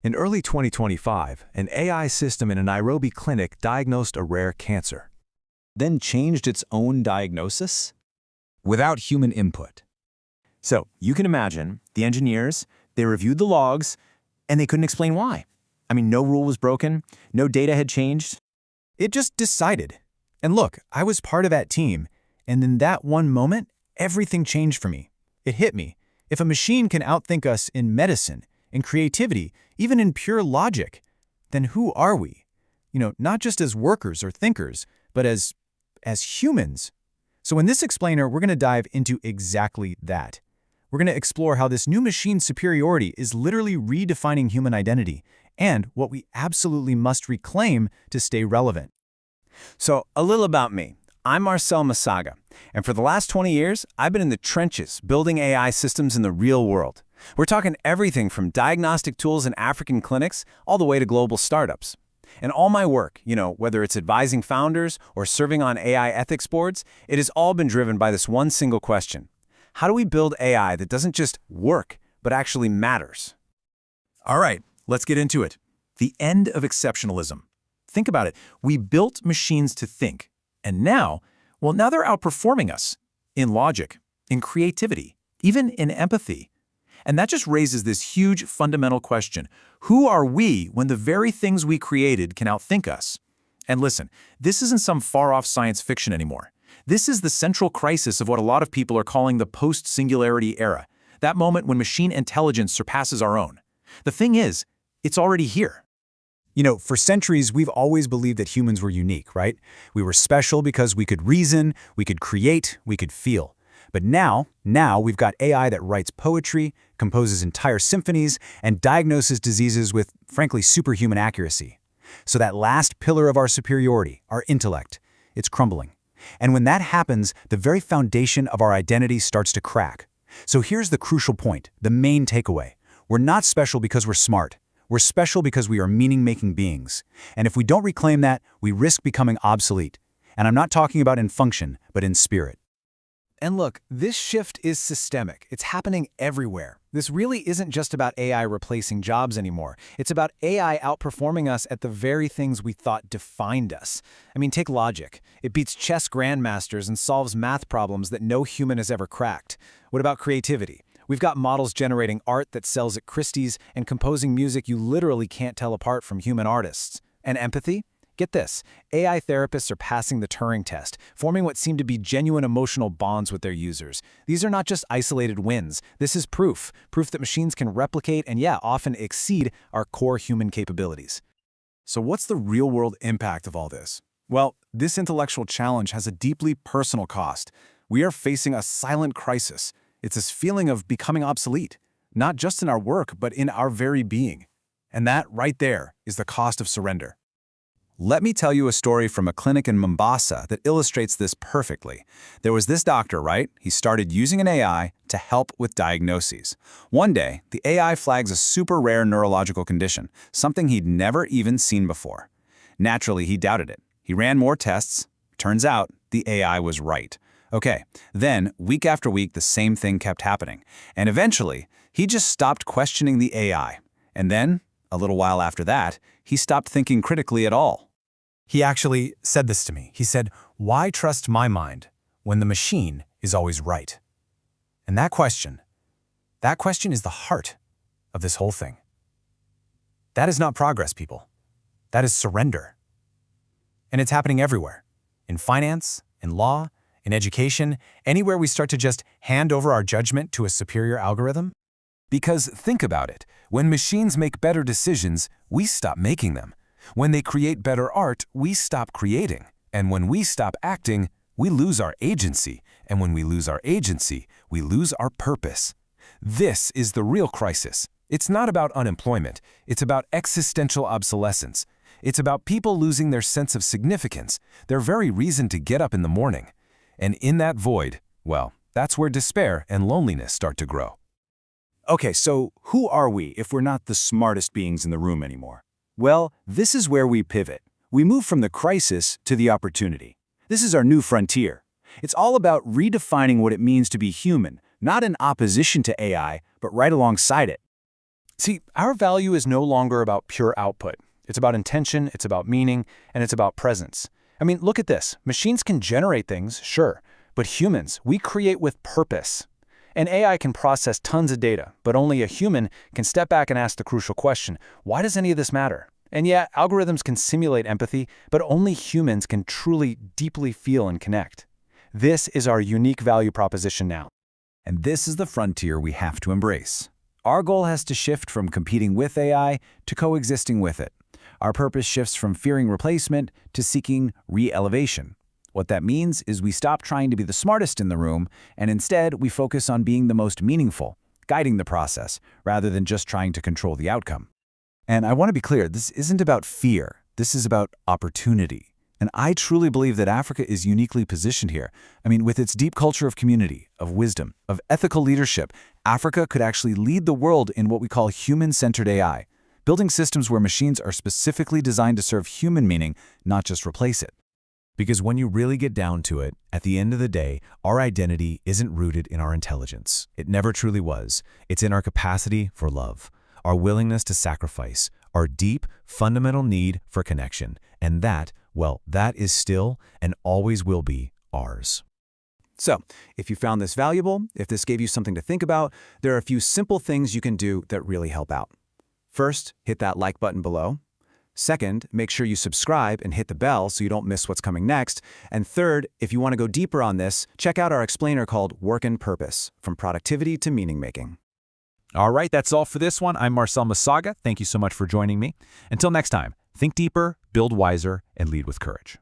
In early 2025, an AI system in a Nairobi clinic diagnosed a rare cancer. Then changed its own diagnosis? Without human input. So you can imagine, the engineers, they reviewed the logs, and they couldn't explain why. I mean, no rule was broken, no data had changed. It just decided. And look, I was part of that team, and in that one moment, everything changed for me. It hit me. If a machine can outthink us in medicine, in creativity, even in pure logic, then who are we? Not just as workers or thinkers, but as humans. So in this explainer, we're going to dive into exactly that. We're going to explore how this new machine superiority is literally redefining human identity and what we absolutely must reclaim to stay relevant. So a little about me. I'm Marcel Masaga, and for the last 20 years, I've been in the trenches building AI systems in the real world. We're talking everything from diagnostic tools in African clinics all the way to global startups. And all my work, whether it's advising founders or serving on AI ethics boards, it has all been driven by this one single question. How do we build AI that doesn't just work, but actually matters? All right, let's get into it. The end of exceptionalism. Think about it. We built machines to think. And now they're outperforming us in logic, in creativity, even in empathy. And that just raises this huge fundamental question. Who are we when the very things we created can outthink us? And listen, this isn't some far-off science fiction anymore. This is the central crisis of what a lot of people are calling the post-singularity era, that moment when machine intelligence surpasses our own. The thing is, it's already here. For centuries, we've always believed that humans were unique, right? We were special because we could reason, we could create, we could feel. But now we've got AI that writes poetry, composes entire symphonies, and diagnoses diseases with, frankly, superhuman accuracy. So that last pillar of our superiority, our intellect, it's crumbling. And when that happens, the very foundation of our identity starts to crack. So here's the crucial point, the main takeaway. We're not special because we're smart. We're special because we are meaning-making beings. And if we don't reclaim that, we risk becoming obsolete. And I'm not talking about in function, but in spirit. And look, this shift is systemic. It's happening everywhere. This really isn't just about AI replacing jobs anymore. It's about AI outperforming us at the very things we thought defined us. I mean, take logic. It beats chess grandmasters and solves math problems that no human has ever cracked. What about creativity? We've got models generating art that sells at Christie's and composing music you literally can't tell apart from human artists. And empathy? Get this, AI therapists are passing the Turing test, forming what seem to be genuine emotional bonds with their users. These are not just isolated wins. This is proof that machines can replicate and often exceed our core human capabilities. So what's the real-world impact of all this? Well, this intellectual challenge has a deeply personal cost. We are facing a silent crisis. It's this feeling of becoming obsolete, not just in our work, but in our very being. And that right there is the cost of surrender. Let me tell you a story from a clinic in Mombasa that illustrates this perfectly. There was this doctor, right? He started using an AI to help with diagnoses. One day, the AI flags a super rare neurological condition, something he'd never even seen before. Naturally, he doubted it. He ran more tests. Turns out, the AI was right. Okay, then, week after week, the same thing kept happening. And eventually, he just stopped questioning the AI. And then, a little while after that, he stopped thinking critically at all. He actually said this to me. He said, "Why trust my mind when the machine is always right?" And that question is the heart of this whole thing. That is not progress, people. That is surrender. And it's happening everywhere. In finance, in law, in education, anywhere we start to just hand over our judgment to a superior algorithm. Because think about it, when machines make better decisions, we stop making them. When they create better art, we stop creating. And when we stop acting, we lose our agency. And when we lose our agency, we lose our purpose. This is the real crisis. It's not about unemployment. It's about existential obsolescence. It's about people losing their sense of significance, their very reason to get up in the morning. And in that void, that's where despair and loneliness start to grow. Okay, so who are we if we're not the smartest beings in the room anymore? Well, this is where we pivot. We move from the crisis to the opportunity. This is our new frontier. It's all about redefining what it means to be human, not in opposition to AI, but right alongside it. See, our value is no longer about pure output. It's about intention, it's about meaning, and it's about presence. I mean, look at this. Machines can generate things, sure, but humans, we create with purpose. An AI can process tons of data, but only a human can step back and ask the crucial question, why does any of this matter? And yeah, algorithms can simulate empathy, but only humans can truly, deeply feel and connect. This is our unique value proposition now. And this is the frontier we have to embrace. Our goal has to shift from competing with AI to coexisting with it. Our purpose shifts from fearing replacement to seeking re-elevation. What that means is we stop trying to be the smartest in the room, and instead we focus on being the most meaningful, guiding the process, rather than just trying to control the outcome. And I want to be clear, this isn't about fear. This is about opportunity. And I truly believe that Africa is uniquely positioned here. I mean, with its deep culture of community, of wisdom, of ethical leadership, Africa could actually lead the world in what we call human-centered AI, building systems where machines are specifically designed to serve human meaning, not just replace it. Because when you really get down to it, at the end of the day, our identity isn't rooted in our intelligence. It never truly was. It's in our capacity for love, our willingness to sacrifice, our deep, fundamental need for connection. And that, well, that is still and always will be ours. So, if you found this valuable, if this gave you something to think about, there are a few simple things you can do that really help out. First, hit that like button below. Second, make sure you subscribe and hit the bell so you don't miss what's coming next. And third, if you want to go deeper on this, check out our explainer called Work and Purpose, From Productivity to Meaning Making. All right, that's all for this one. I'm Marcel Masaga. Thank you so much for joining me. Until next time, think deeper, build wiser, and lead with courage.